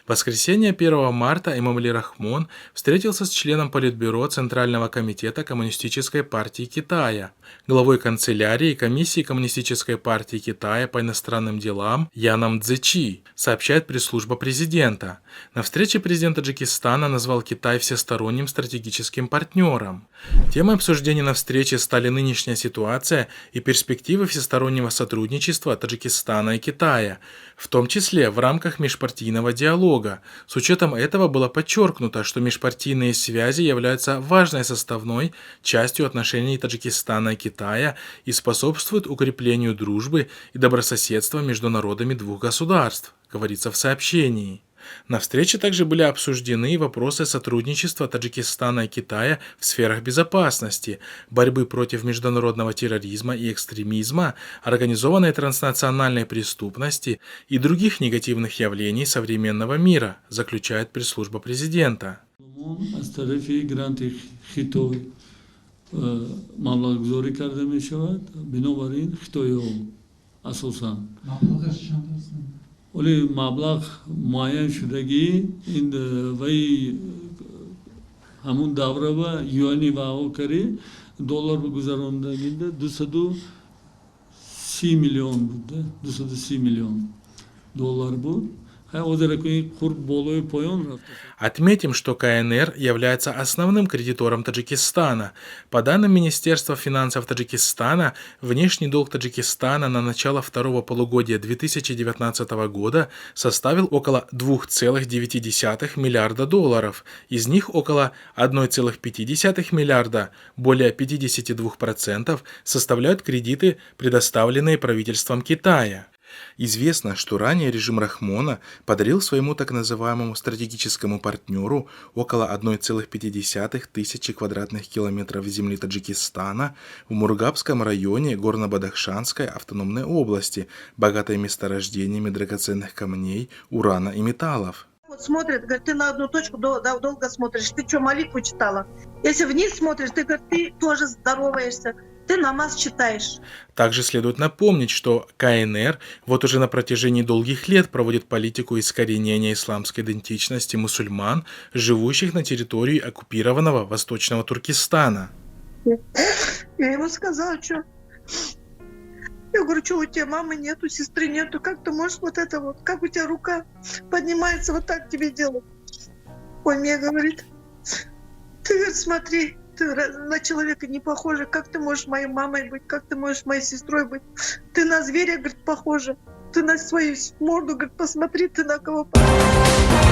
В воскресенье 1 марта Эмомали Рахмон встретился с членом Политбюро Центрального комитета Коммунистической партии Китая, главой канцелярии Комиссии Коммунистической партии Китая по иностранным делам Яном Цзечи, сообщает пресс-служба президента. На встрече президент Таджикистана назвал Китай всесторонним стратегическим партнером. Темой обсуждения на встрече стали нынешняя ситуация и перспективы всестороннего сотрудничества Таджикистана и Китая, в том числе в рамках межпартийного диалога. С учетом этого было подчеркнуто, что межпартийные связи являются важной составной частью отношений Таджикистана и Китая и способствуют укреплению дружбы и добрососедства между народами двух государств, говорится в сообщении. На встрече также были обсуждены вопросы сотрудничества Таджикистана и Китая в сферах безопасности, борьбы против международного терроризма и экстремизма, организованной транснациональной преступности и других негативных явлений современного мира, заключает пресс-служба президента. ولی مبلغ معین شدگی این وی همون دوره و یوانی و او کری دلار بگذاروندگیده 230 milyon بوده 230 milyon dolar بود. Отметим, что КНР является основным кредитором Таджикистана. По данным Министерства финансов Таджикистана, внешний долг Таджикистана на начало второго полугодия 2019 года составил около 2,9 миллиарда долларов. Из них около 1,5 миллиарда, более 52%, составляют кредиты, предоставленные правительством Китая. Известно, что ранее режим Рахмона подарил своему так называемому стратегическому партнеру около 1,5 тысячи квадратных километров земли Таджикистана в Мургабском районе Горно-Бадахшанской автономной области, богатой месторождениями драгоценных камней, урана и металлов. Вот смотрит, говорит, ты на одну точку долго смотришь, ты что, молитву читала? Если вниз смотришь, ты, говорит, ты тоже здороваешься. Ты намаз читаешь. Также следует напомнить, что КНР вот уже на протяжении долгих лет проводит политику искоренения исламской идентичности мусульман, живущих на территории оккупированного Восточного Туркестана. Я ему сказала, что... Я говорю, что у тебя мамы нету, сестры нету, как ты можешь вот это вот, как у тебя рука поднимается, вот так тебе делать? Он мне говорит, ты, говорит, смотри, ты на человека не похожа, как ты можешь моей мамой быть, как ты можешь моей сестрой быть? Ты на зверя, говорит, похожа, ты на свою морду, говорит, посмотри, ты на кого похожа.